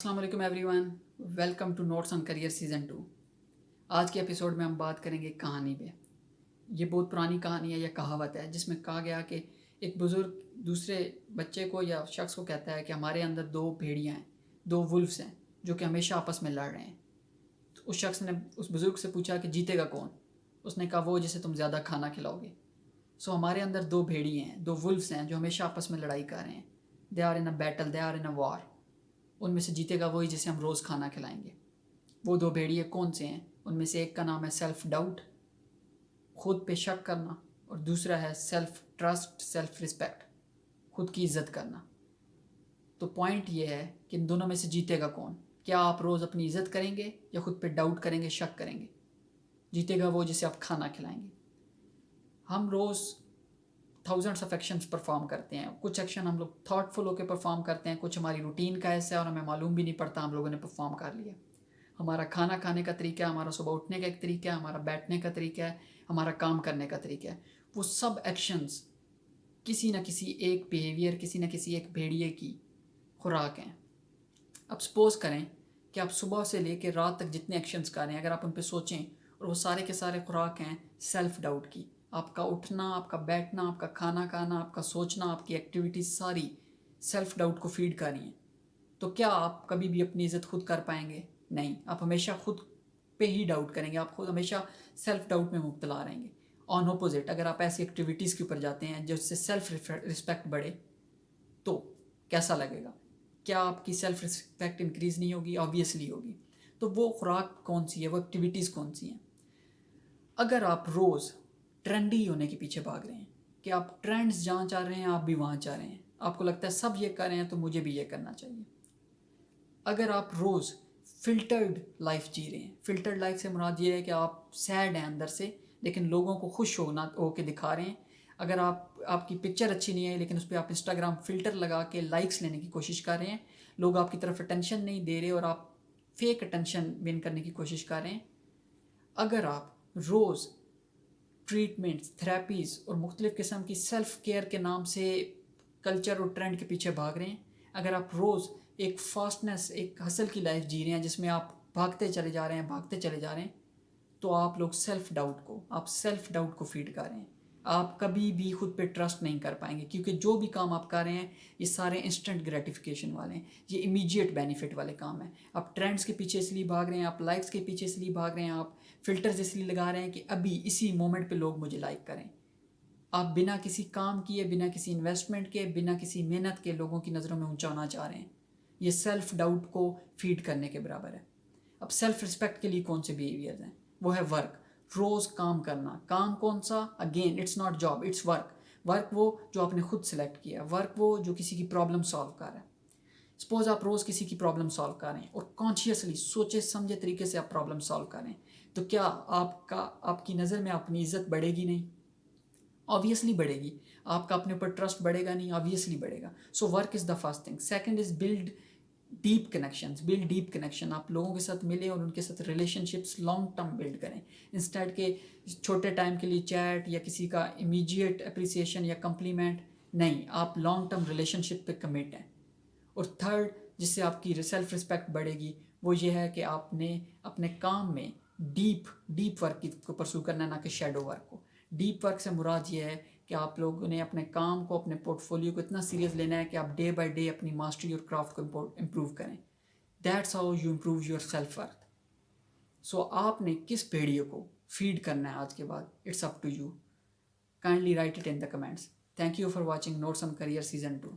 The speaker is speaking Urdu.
السلام علیکم everyone, welcome to notes on career season 2۔ آج کے ایپیسوڈ میں ہم بات کریں گے کہانی پہ۔ یہ بہت پرانی کہانی ہے یا کہاوت ہے جس میں کہا گیا کہ ایک بزرگ دوسرے بچے کو یا شخص کو کہتا ہے کہ ہمارے اندر دو بھیڑیاں ہیں، دو ولفس ہیں جو کہ ہمیشہ آپس میں لڑ رہے ہیں۔ تو اس شخص نے اس بزرگ سے پوچھا کہ جیتے گا کون؟ اس نے کہا وہ جسے تم زیادہ کھانا کھلاؤ گے۔ ہمارے اندر دو بھیڑیے ہیں، دو ولفس ہیں جو ہمیشہ آپس میں لڑائی کر رہے ہیں۔ They are in a battle, they are in a war. ان میں سے جیتے گا وہی جسے ہم روز کھانا کھلائیں گے۔ وہ دو بھیڑیے کون سے ہیں؟ ان میں سے ایک کا نام ہے سیلف ڈاؤٹ، خود پہ شک کرنا، اور دوسرا ہے سیلف ٹرسٹ، سیلف رسپیکٹ، خود کی عزت کرنا۔ تو پوائنٹ یہ ہے کہ ان دونوں میں سے جیتے گا کون؟ کیا آپ روز اپنی عزت کریں گے یا خود پہ ڈاؤٹ کریں گے، شک کریں گے؟ جیتے گا وہ جسے آپ کھانا کھلائیں گے۔ ہم روز تھاؤزنڈس آف ایکشنس پرفارم کرتے ہیں۔ کچھ ایکشن ہم لوگ تھاٹ فل ہو کے پرفارم کرتے ہیں، کچھ ہماری روٹین کا ایسا ہے اور ہمیں معلوم بھی نہیں پڑتا ہم لوگوں نے پرفارم کر لیا۔ ہمارا کھانا کھانے کا طریقہ ہے، ہمارا صبح اٹھنے کا ایک طریقہ ہے، ہمارا بیٹھنے کا طریقہ ہے، ہمارا کام کرنے کا طریقہ ہے۔ وہ سب ایکشنز کسی نہ کسی ایک بیہیویئر، کسی نہ کسی ایک بھیڑیے کی خوراک ہیں۔ اب سپوز کریں کہ آپ صبح سے لے کے رات تک جتنے ایکشنز کر رہے ہیں، اگر آپ ان پہ سوچیں اور وہ سارے کے سارے خوراک ہیں سیلف ڈاؤٹ کی۔ آپ کا اٹھنا، آپ کا بیٹھنا، آپ کا کھانا کھانا، آپ کا سوچنا، آپ کی ایکٹیویٹیز ساری سیلف ڈاؤٹ کو فیڈ کر رہی ہیں۔ تو کیا آپ کبھی بھی اپنی عزت خود کر پائیں گے؟ نہیں، آپ ہمیشہ خود پہ ہی ڈاؤٹ کریں گے، آپ خود ہمیشہ سیلف ڈاؤٹ میں مبتلا رہیں گے۔ آن اپوزٹ، اگر آپ ایسی ایکٹیویٹیز کے اوپر جاتے ہیں جس سے سیلف رسپیکٹ بڑھے تو کیسا لگے گا؟ کیا آپ کی سیلف رسپیکٹ انکریز نہیں ہوگی؟ آبویسلی ہوگی۔ تو وہ خوراک کون سی ہے، وہ ایکٹیویٹیز کون سی ہیں؟ اگر آپ روز ٹرینڈی ہونے کے پیچھے بھاگ رہے ہیں کہ آپ ٹرینڈز جہاں چاہ رہے ہیں آپ بھی وہاں چاہ رہے ہیں، آپ کو لگتا ہے سب یہ کر رہے ہیں تو مجھے بھی یہ کرنا چاہیے۔ اگر آپ روز فلٹرڈ لائف جی رہے ہیں، فلٹرڈ لائف سے مراد یہ ہے کہ آپ سیڈ ہیں اندر سے لیکن لوگوں کو خوش ہو کے دکھا رہے ہیں۔ اگر آپ کی پکچر اچھی نہیں ہے لیکن اس پہ آپ انسٹاگرام فلٹر لگا کے لائکس لینے کی کوشش کر رہے ہیں، لوگ آپ کی طرف اٹینشن نہیں دے رہے اور آپ فیک اٹینشن ون کرنے کی کوشش کر رہے ہیں۔ اگر آپ روز ٹریٹمنٹس، تھراپیز اور مختلف قسم کی سیلف کیئر کے نام سے کلچر اور ٹرینڈ کے پیچھے بھاگ رہے ہیں، اگر آپ روز ایک فاسٹنس، ایک ہسل کی لائف جی رہے ہیں جس میں آپ بھاگتے چلے جا رہے ہیں، تو آپ لوگ سیلف ڈاؤٹ کو فیڈ کر رہے ہیں۔ آپ کبھی بھی خود پہ ٹرسٹ نہیں کر پائیں گے، کیونکہ جو بھی کام آپ کر رہے ہیں یہ سارے انسٹنٹ گریٹیفیکیشن والے ہیں، یہ امیجیٹ بینیفٹ والے کام ہیں۔ آپ ٹرینڈس کے پیچھے اس لیے بھاگ رہے ہیں، آپ لائکس کے پیچھے اس لیے بھاگ رہے ہیں، آپ فلٹرز اس لیے لگا رہے ہیں کہ ابھی اسی مومنٹ پہ لوگ مجھے لائک کریں۔ آپ بنا کسی کام کیے، بنا کسی انویسٹمنٹ کے، بنا کسی محنت کے لوگوں کی نظروں میں اونچا ہونا چاہ رہے ہیں۔ یہ سیلف ڈاؤٹ کو فیڈ کرنے کے برابر ہے۔ اب سیلف رسپیکٹ کے لیے کون سے بیہیویئرز ہیں؟ وہ ہے ورک، روز کام کرنا۔ کام کون سا؟ Again it's not job, it's work. Work وہ جو آپ نے خود سلیکٹ کیا، ورک وہ جو کسی کی پرابلم سالو کر رہا ہے۔ سپوز آپ روز کسی کی پرابلم سالو کر رہے ہیں اور کانشیسلی سوچے سمجھے طریقے سے آپ پرابلم سالو کر رہے ہیں، تو کیا آپ کی نظر میں اپنی عزت بڑھے گی؟ نہیں، آبویسلی بڑھے گی۔ آپ کا اپنے اوپر ٹرسٹ بڑھے گا؟ نہیں، آبویسلی بڑھے گا۔ So work is the first thing. Second is build deep connection. آپ لوگوں کے ساتھ ملیں اور ان کے ساتھ relationships long term build کریں، انسٹیڈ کے چھوٹے ٹائم کے لیے چیٹ یا کسی کا امیجیٹ اپریسیشن یا کمپلیمنٹ نہیں، آپ لانگ ٹرم ریلیشن شپ پہ کمٹ ہیں۔ اور تھرڈ جس سے آپ کی سیلف رسپیکٹ بڑھے گی وہ یہ ہے کہ آپ نے اپنے کام میں ڈیپ ورک کو پرسو کرنا ہے، نہ کہ شیڈو ورک کو۔ ڈیپ ورک سے مراد یہ ہے کہ آپ لوگوں نے اپنے کام کو، اپنے پورٹ فولیو کو اتنا سیریس لینا ہے کہ آپ ڈے بائی ڈے اپنی ماسٹری اور کرافٹ کو امپروو کریں۔ That's how you improve your self worth. So آپ نے کس بھیڑیے کو فیڈ کرنا ہے آج کے بعد؟ It's up to you. Kindly write it in the comments. Thank you for watching notes on career season 2۔